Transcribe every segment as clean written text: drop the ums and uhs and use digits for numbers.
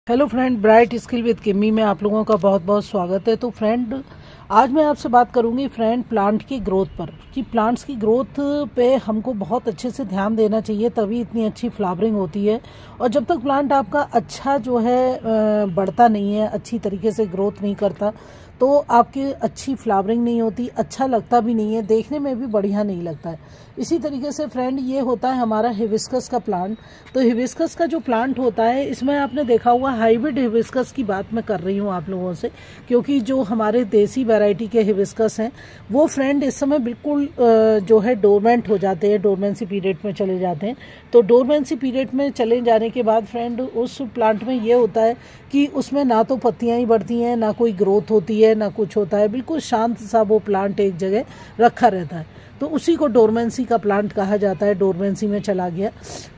Hello friend, bright skill with किमी में आप लोगों का बहुत बहुत स्वागत है। तो फ्रेंड, आज मैं आपसे बात करूंगी फ्रेंड प्लांट की ग्रोथ पर कि प्लांट्स की ग्रोथ पे हमको बहुत अच्छे से ध्यान देना चाहिए, तभी इतनी अच्छी फ्लावरिंग होती है। और जब तक प्लांट आपका अच्छा जो है बढ़ता नहीं है, अच्छी तरीके से ग्रोथ नहीं करता, तो आपकी अच्छी फ्लावरिंग नहीं होती, अच्छा लगता भी नहीं है, देखने में भी बढ़िया नहीं लगता है। इसी तरीके से फ्रेंड ये होता है हमारा हिबिस्कस का प्लांट। तो हिबिस्कस का जो प्लांट होता है, इसमें आपने देखा हुआ हाइब्रिड हिबिस्कस की बात मैं कर रही हूँ आप लोगों से, क्योंकि जो हमारे देसी वैरायटी के हिबिस्कस हैं वो फ्रेंड इस समय बिल्कुल जो है डोरमेंट हो जाते हैं, डोरमेंसी पीरियड में चले जाते हैं। तो डोरमेंसी पीरियड में चले जाने के बाद फ्रेंड उस प्लांट में ये होता है कि उसमें ना तो पत्तियां ही बढ़ती हैं, ना कोई ग्रोथ होती है, ना कुछ होता है, बिल्कुल शांत सा वो प्लांट एक जगह रखा रहता है। तो उसी को डोरमेंसी का प्लांट कहा जाता है। डोरमेंसी में चला गया,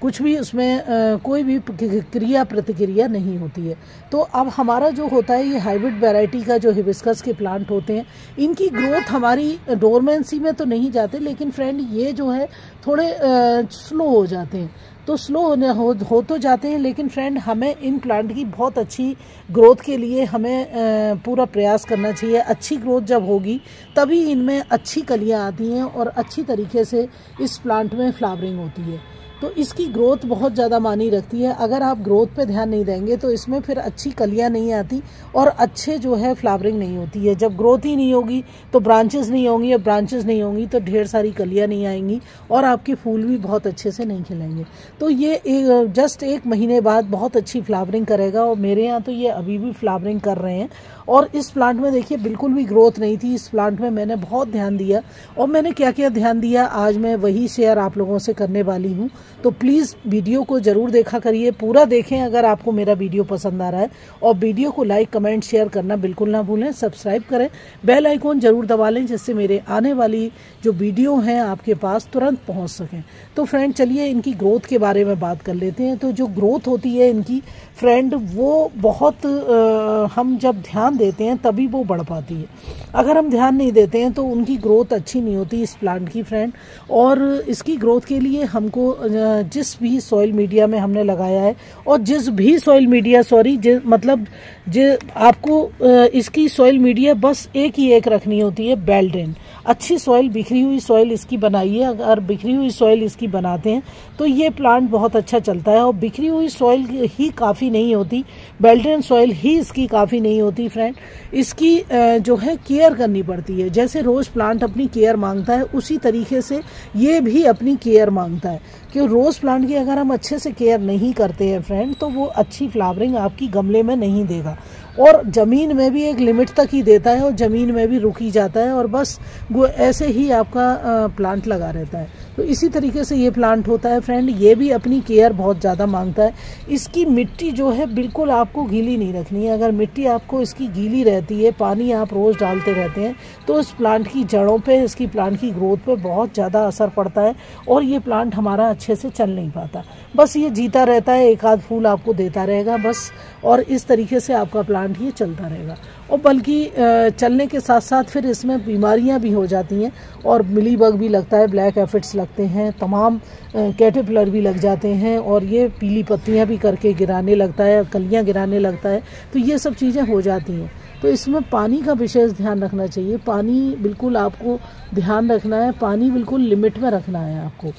कुछ भी उसमें कोई भी क्रिया प्रतिक्रिया नहीं होती है। तो अब हमारा जो होता है ये हाइब्रिड वैरायटी का जो हिबिस्कस के प्लांट होते हैं, इनकी ग्रोथ हमारी डोरमेंसी में तो नहीं जाते, लेकिन फ्रेंड ये जो है थोड़े स्लो हो जाते हैं। तो स्लो हो तो जाते हैं, लेकिन फ्रेंड हमें इन प्लांट की बहुत अच्छी ग्रोथ के लिए हमें पूरा प्रयास करना चाहिए। अच्छी ग्रोथ जब होगी तभी इनमें अच्छी कलियां आती हैं और अच्छी तरीके से इस प्लांट में फ्लावरिंग होती है। तो इसकी ग्रोथ बहुत ज़्यादा मानी रखती है। अगर आप ग्रोथ पे ध्यान नहीं देंगे तो इसमें फिर अच्छी कलियां नहीं आती और अच्छे जो है फ्लावरिंग नहीं होती है। जब ग्रोथ ही नहीं होगी तो ब्रांचेस नहीं होंगी, और ब्रांचेस नहीं होंगी तो ढेर सारी कलियां नहीं आएंगी और आपके फूल भी बहुत अच्छे से नहीं खिलेंगे। तो ये जस्ट 1 महीने बाद बहुत अच्छी फ्लावरिंग करेगा, और मेरे यहाँ तो ये अभी भी फ्लावरिंग कर रहे हैं। और इस प्लांट में देखिए बिल्कुल भी ग्रोथ नहीं थी। इस प्लांट में मैंने बहुत ध्यान दिया, और मैंने क्या क्या ध्यान दिया आज मैं वही शेयर आप लोगों से करने वाली हूँ। तो प्लीज़ वीडियो को ज़रूर देखा करिए, पूरा देखें अगर आपको मेरा वीडियो पसंद आ रहा है। और वीडियो को लाइक कमेंट शेयर करना बिल्कुल ना भूलें, सब्सक्राइब करें, बेल आइकॉन ज़रूर दबा लें, जिससे मेरे आने वाली जो वीडियो हैं आपके पास तुरंत पहुँच सकें। तो फ्रेंड चलिए इनकी ग्रोथ के बारे में बात कर लेते हैं। तो जो ग्रोथ होती है इनकी फ्रेंड, वो बहुत हम जब ध्यान देते हैं तभी वो बढ़ पाती है। अगर हम ध्यान नहीं देते हैं तो उनकी ग्रोथ अच्छी नहीं होती इस प्लांट की फ्रेंड। और इसकी ग्रोथ के लिए हमको जिस भी सॉइल मीडिया में हमने लगाया है, और जिस भी सॉइल मीडिया आपको इसकी सॉइल मीडिया बस एक रखनी होती है, बेल्डेन। अच्छी सॉइल, बिखरी हुई सॉइल इसकी बनाइए। अगर बिखरी हुई सॉइल इसकी बनाते हैं तो ये प्लांट बहुत अच्छा चलता है। और बिखरी हुई सॉइल ही काफ़ी नहीं होती, बेल्डेन सॉइल ही इसकी काफ़ी नहीं होती फ्रेंड। इसकी जो है केयर करनी पड़ती है। जैसे रोज़ प्लांट अपनी केयर मांगता है, उसी तरीके से ये भी अपनी केयर मांगता है। कि रोज़ प्लांट की अगर हम अच्छे से केयर नहीं करते हैं फ्रेंड, तो वो अच्छी फ्लावरिंग आपकी गमले में नहीं देगा, और ज़मीन में भी एक लिमिट तक ही देता है, और ज़मीन में भी रुक ही जाता है, और बस वो ऐसे ही आपका प्लांट लगा रहता है। तो इसी तरीके से ये प्लांट होता है फ्रेंड। ये भी अपनी केयर बहुत ज़्यादा मांगता है। इसकी मिट्टी जो है बिल्कुल आपको गीली नहीं रखनी है। अगर मिट्टी आपको इसकी गीली रहती है, पानी आप रोज़ डालते रहते हैं, तो इस प्लांट की जड़ों पे, इसकी प्लांट की ग्रोथ पे बहुत ज़्यादा असर पड़ता है, और ये प्लांट हमारा अच्छे से चल नहीं पाता। बस ये जीता रहता है, एक आध फूल आपको देता रहेगा बस, और इस तरीके से आपका प्लांट ये चलता रहेगा। और बल्कि चलने के साथ साथ फिर इसमें बीमारियां भी हो जाती हैं, और मिली बग भी लगता है, ब्लैक एफिड्स लगते हैं, तमाम कैटरपिलर भी लग जाते हैं, और ये पीली पत्तियां भी करके गिराने लगता है, कलियां गिराने लगता है। तो ये सब चीज़ें हो जाती हैं। तो इसमें पानी का विशेष ध्यान रखना चाहिए। पानी बिल्कुल आपको ध्यान रखना है, पानी बिल्कुल लिमिट में रखना है आपको।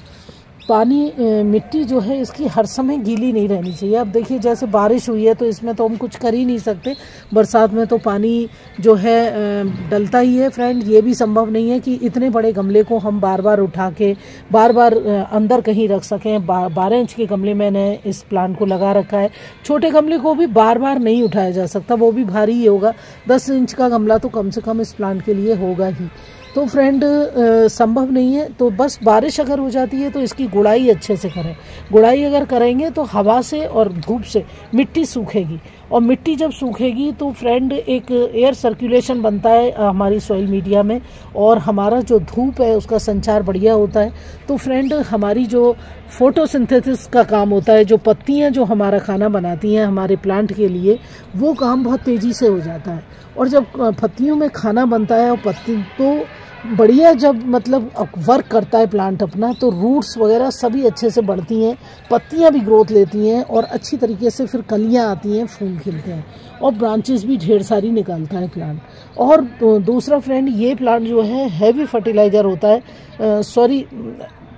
पानी मिट्टी जो है इसकी हर समय गीली नहीं रहनी चाहिए। अब देखिए जैसे बारिश हुई है तो इसमें तो हम कुछ कर ही नहीं सकते, बरसात में तो पानी जो है डलता ही है फ्रेंड। ये भी संभव नहीं है कि इतने बड़े गमले को हम बार बार उठा के बार बार अंदर कहीं रख सकें। 12 इंच के गमले मैंने इस प्लांट को लगा रखा है। छोटे गमले को भी बार बार नहीं उठाया जा सकता, वो भी भारी ही होगा। 10 इंच का गमला तो कम से कम इस प्लांट के लिए होगा ही। तो फ्रेंड संभव नहीं है। तो बस बारिश अगर हो जाती है तो इसकी गुड़ाई अच्छे से करें। गुड़ाई अगर करेंगे तो हवा से और धूप से मिट्टी सूखेगी, और मिट्टी जब सूखेगी तो फ्रेंड एक एयर सर्कुलेशन बनता है हमारी सॉइल मीडिया में, और हमारा जो धूप है उसका संचार बढ़िया होता है। तो फ्रेंड हमारी जो फोटोसिंथेसिस का काम होता है, जो पत्तियां जो हमारा खाना बनाती हैं हमारे प्लांट के लिए, वो काम बहुत तेज़ी से हो जाता है। और जब पत्तियों में खाना बनता है और पत्ती तो बढ़िया जब मतलब वर्क करता है प्लांट अपना, तो रूट्स वगैरह सभी अच्छे से बढ़ती हैं, पत्तियां भी ग्रोथ लेती हैं और अच्छी तरीके से फिर कलियां आती हैं, फूल खिलते हैं और ब्रांचेस भी ढेर सारी निकालता है प्लांट। और दूसरा फ्रेंड, ये प्लांट जो है हैवी फर्टिलाइज़र होता है, सॉरी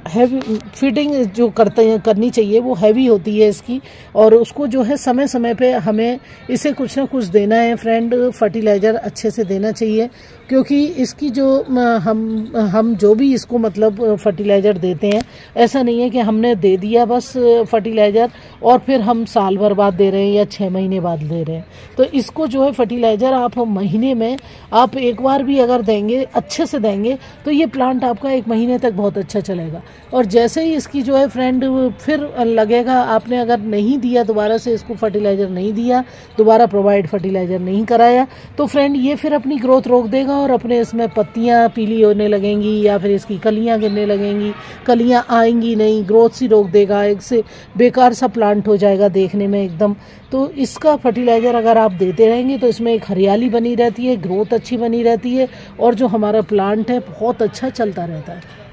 हैवी फीडिंग जो करनी चाहिए वो हैवी होती है इसकी, और उसको जो है समय समय पे हमें इसे कुछ ना कुछ देना है फ्रेंड, फर्टिलाइज़र अच्छे से देना चाहिए, क्योंकि इसकी जो हम जो भी इसको मतलब फर्टिलाइज़र देते हैं, ऐसा नहीं है कि हमने दे दिया बस फर्टिलाइज़र और फिर हम साल भर बाद दे रहे हैं या 6 महीने बाद दे रहे हैं। तो इसको जो है फर्टिलाइज़र आप महीने में आप एक बार भी अगर देंगे, अच्छे से देंगे, तो ये प्लांट आपका 1 महीने तक बहुत अच्छा चलेगा। और जैसे ही इसकी जो है फ्रेंड फिर लगेगा आपने अगर नहीं दिया, दोबारा से इसको फर्टिलाइज़र नहीं दिया, दोबारा प्रोवाइड फर्टिलाइज़र नहीं कराया, तो फ्रेंड ये फिर अपनी ग्रोथ रोक देगा और अपने इसमें पत्तियां पीली होने लगेंगी या फिर इसकी कलियां गिरने लगेंगी, कलियां आएंगी नहीं, ग्रोथ सी रोक देगा, एक से बेकार सा प्लांट हो जाएगा देखने में एकदम। तो इसका फर्टिलाइज़र अगर आप देते रहेंगे तो इसमें एक हरियाली बनी रहती है, ग्रोथ अच्छी बनी रहती है और जो हमारा प्लांट है बहुत अच्छा चलता रहता है।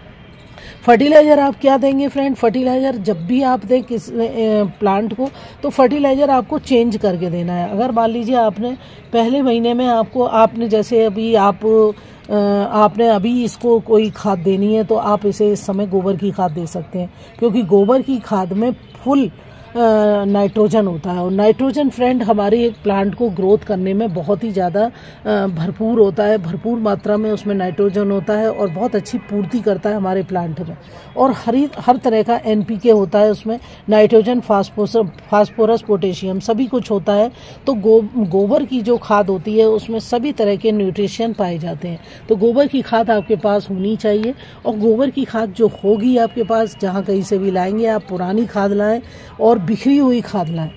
फर्टिलाइज़र आप क्या देंगे फ्रेंड? फर्टिलाइज़र जब भी आप दें किस प्लांट को, तो फर्टिलाइज़र आपको चेंज करके देना है। अगर मान लीजिए आपने पहले महीने में आपने जैसे अभी आपने अभी इसको कोई खाद देनी है, तो आप इसे इस समय गोबर की खाद दे सकते हैं, क्योंकि गोबर की खाद में फुल नाइट्रोजन होता है और नाइट्रोजन फ्रेंड हमारे प्लांट को ग्रोथ करने में बहुत ही ज़्यादा भरपूर होता है, भरपूर मात्रा में उसमें नाइट्रोजन होता है और बहुत अच्छी पूर्ति करता है हमारे प्लांट में। और हर तरह का NPK होता है उसमें, नाइट्रोजन, फास्फोरस, पोटेशियम सभी कुछ होता है। तो गोबर की जो खाद होती है उसमें सभी तरह के न्यूट्रिशन पाए जाते हैं। तो गोबर की खाद आपके पास होनी चाहिए, और गोबर की खाद जो होगी आपके पास, जहाँ कहीं से भी लाएंगे आप, पुरानी खाद लाएं और बिखरी हुई खाद लाएं,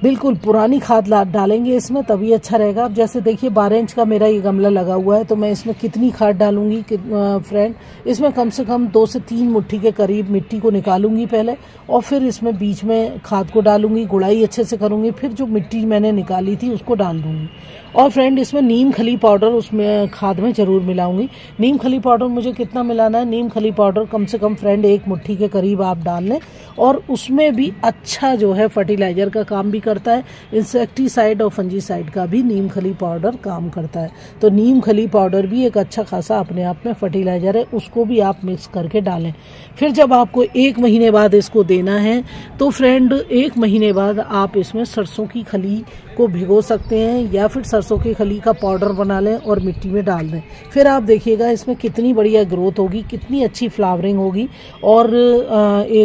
बिल्कुल पुरानी खाद डालेंगे इसमें तभी अच्छा रहेगा। अब जैसे देखिए 12 इंच का मेरा ये गमला लगा हुआ है, तो मैं इसमें कितनी खाद डालूंगी फ्रेंड? इसमें कम से कम 2 से 3 मुट्ठी के करीब मिट्टी को निकालूंगी पहले, और फिर इसमें बीच में खाद को डालूंगी, गुड़ाई अच्छे से करूंगी, फिर जो मिट्टी मैंने निकाली थी उसको डाल दूंगी। और फ्रेंड इसमें नीम खली पाउडर उसमें खाद में ज़रूर मिलाऊंगी। नीम खली पाउडर मुझे कितना मिलाना है? नीम खली पाउडर कम से कम फ्रेंड 1 मुट्ठी के करीब आप डाल लें, और उसमें भी अच्छा जो है फर्टिलाइज़र का काम भी करता है, इंसेक्टिसाइड और फंजीसाइड का भी नीम खली पाउडर काम करता है। तो नीम खली पाउडर भी एक अच्छा खासा अपने आप में फर्टिलाइज़र है, उसको भी आप मिक्स करके डालें। फिर जब आपको 1 महीने बाद इसको देना है, तो फ्रेंड 1 महीने बाद आप इसमें सरसों की खली को भिगो सकते हैं, या फिर सरसों की खली का पाउडर बना लें और मिट्टी में डाल दें। फिर आप देखिएगा इसमें कितनी बढ़िया ग्रोथ होगी, कितनी अच्छी फ्लावरिंग होगी। और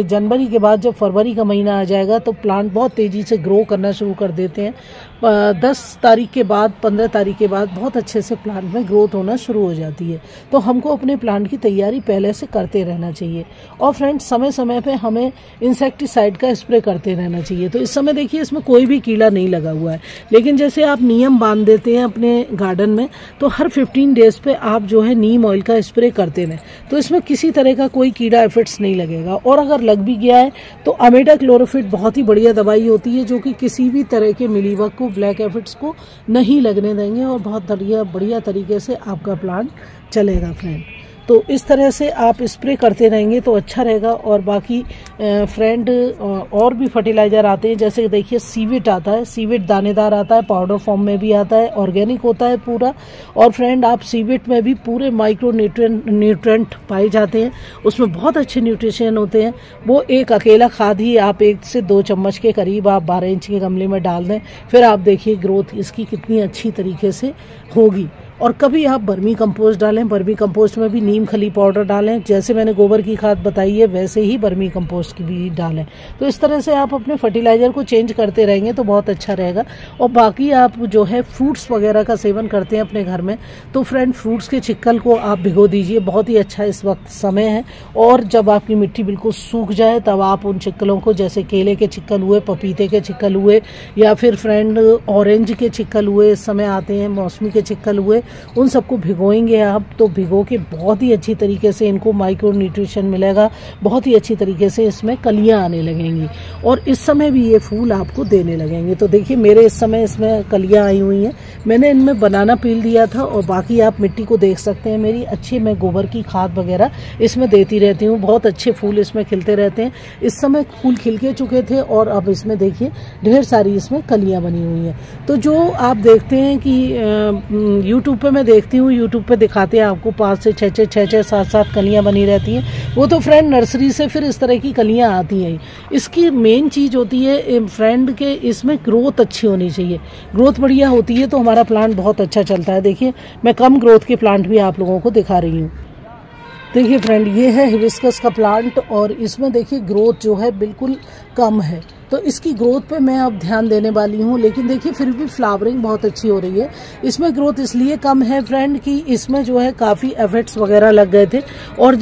जनवरी के बाद जब फरवरी का महीना आ जाएगा तो प्लांट बहुत तेज़ी से ग्रो करना शुरू कर देते हैं। 10 तारीख के बाद, 15 तारीख के बाद बहुत अच्छे से प्लांट में ग्रोथ होना शुरू हो जाती है। तो हमको अपने प्लांट की तैयारी पहले से करते रहना चाहिए। और फ्रेंड समय समय पे हमें इंसेक्टिसाइड का स्प्रे करते रहना चाहिए। तो इस समय देखिए इसमें कोई भी कीड़ा नहीं लगा हुआ है, लेकिन जैसे आप नियम बांध देते हैं अपने गार्डन में, तो हर 15 डेज पे आप जो है नीम ऑयल का स्प्रे करते रहें, तो इसमें किसी तरह का कोई कीड़ा इफेक्ट्स नहीं लगेगा। और अगर लग भी गया है तो अमेटा क्लोरोफिट बहुत ही बढ़िया दवाई होती है, जो कि किसी भी तरह के मिलीबग को, ब्लैक एफिड्स को नहीं लगने देंगे और बहुत बढ़िया तरीके से आपका प्लांट चलेगा फ्रेंड। तो इस तरह से आप स्प्रे करते रहेंगे तो अच्छा रहेगा। और बाकी फ्रेंड और भी फर्टिलाइज़र आते हैं, जैसे देखिए सीविट आता है, सीविट दानेदार आता है, पाउडर फॉर्म में भी आता है, ऑर्गेनिक होता है पूरा। और फ्रेंड आप सीविट में भी पूरे माइक्रो न्यूट्रेंट पाए जाते हैं, उसमें बहुत अच्छे न्यूट्रिशन होते हैं। वो एक अकेला खाद ही आप 1 से 2 चम्मच के करीब आप 12 इंच के गमले में डाल दें, फिर आप देखिए ग्रोथ इसकी कितनी अच्छी तरीके से होगी। और कभी आप बर्मी कंपोस्ट डालें, बर्मी कंपोस्ट में भी नीम खली पाउडर डालें, जैसे मैंने गोबर की खाद बताई है वैसे ही बर्मी कंपोस्ट की भी डालें। तो इस तरह से आप अपने फर्टिलाइज़र को चेंज करते रहेंगे तो बहुत अच्छा रहेगा। और बाकी आप जो है फ्रूट्स वगैरह का सेवन करते हैं अपने घर में, तो फ्रेंड फ्रूट्स के छिक्कल को आप भिगो दीजिए, बहुत ही अच्छा इस वक्त समय है। और जब आपकी मिट्टी बिल्कुल सूख जाए तब आप उन छिक्कलों को, जैसे केले के छिक्कल हुए, पपीते के छिक्कल हुए, या फिर फ्रेंड ऑरेंज के छिक्कल हुए, इस समय आते हैं, मौसमी के छिक्कल हुए, उन सबको भिगोएंगे आप, तो भिगो के बहुत ही अच्छी तरीके से इनको माइक्रो न्यूट्रिशन मिलेगा, बहुत ही अच्छी तरीके से इसमें कलियां आने लगेंगी और इस समय भी ये फूल आपको देने लगेंगे। तो देखिए मेरे इस समय इसमें कलियां आई हुई हैं, मैंने इनमें बनाना पील दिया था और बाकी आप मिट्टी को देख सकते हैं मेरी अच्छी, मैं गोबर की खाद वगैरह इसमें देती रहती हूँ, बहुत अच्छे फूल इसमें खिलते रहते हैं। इस समय फूल खिल के चुके थे और अब इसमें देखिए ढेर सारी इसमें कलियां बनी हुई हैं। तो जो आप देखते हैं कि यूट्यूब पे मैं देखती हूँ, यूट्यूब पे दिखाते हैं आपको 5 से 6 7 कलियां बनी रहती हैं, वो तो फ्रेंड नर्सरी से फिर इस तरह की कलियां आती हैं। इसकी मेन चीज़ होती है फ्रेंड के इसमें ग्रोथ अच्छी होनी चाहिए, ग्रोथ बढ़िया होती है तो हमारा प्लांट बहुत अच्छा चलता है। देखिए मैं कम ग्रोथ के प्लांट भी आप लोगों को दिखा रही हूँ। देखिए फ्रेंड ये है हिबिस्कस का प्लांट और इसमें देखिए ग्रोथ जो है बिल्कुल कम है, तो इसकी ग्रोथ पे मैं अब ध्यान देने वाली हूँ। लेकिन देखिए फिर भी फ्लावरिंग बहुत अच्छी हो रही है। इसमें ग्रोथ इसलिए कम है फ्रेंड कि इसमें जो है काफ़ी एफेक्ट्स वगैरह लग गए थे और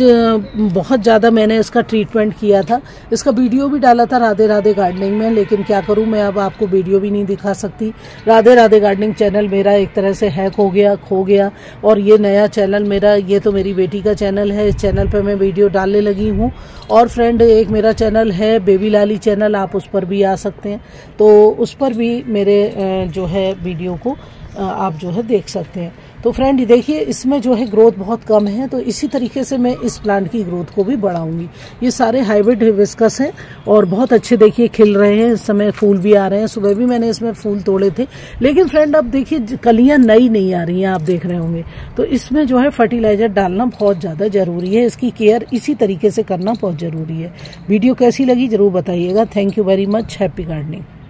बहुत ज़्यादा मैंने इसका ट्रीटमेंट किया था। इसका वीडियो भी डाला था राधे राधे गार्डनिंग में, लेकिन क्या करूँ मैं अब आपको वीडियो भी नहीं दिखा सकती। राधे राधे गार्डनिंग चैनल मेरा एक तरह से हैक हो गया, खो गया, और ये नया चैनल मेरा, ये तो मेरी बेटी का चैनल है, इस चैनल पर मैं वीडियो डालने लगी हूँ। और फ्रेंड एक मेरा चैनल है बेबी लाली चैनल, आप उस पर भी आ सकते हैं, तो उस पर भी मेरे जो है वीडियो को आप जो है देख सकते हैं। तो फ्रेंड देखिए इसमें जो है ग्रोथ बहुत कम है, तो इसी तरीके से मैं इस प्लांट की ग्रोथ को भी बढ़ाऊंगी। ये सारे हाइब्रिड हिबिस्कस हैं और बहुत अच्छे देखिए खिल रहे हैं, इस समय फूल भी आ रहे हैं। सुबह भी मैंने इसमें फूल तोड़े थे, लेकिन फ्रेंड अब देखिए कलियां नई नहीं आ रही हैं, आप देख रहे होंगे। तो इसमें जो है फर्टिलाइजर डालना बहुत ज़्यादा ज़रूरी है, इसकी केयर इसी तरीके से करना बहुत ज़रूरी है। वीडियो कैसी लगी ज़रूर बताइएगा। Thank you very much, happy gardening.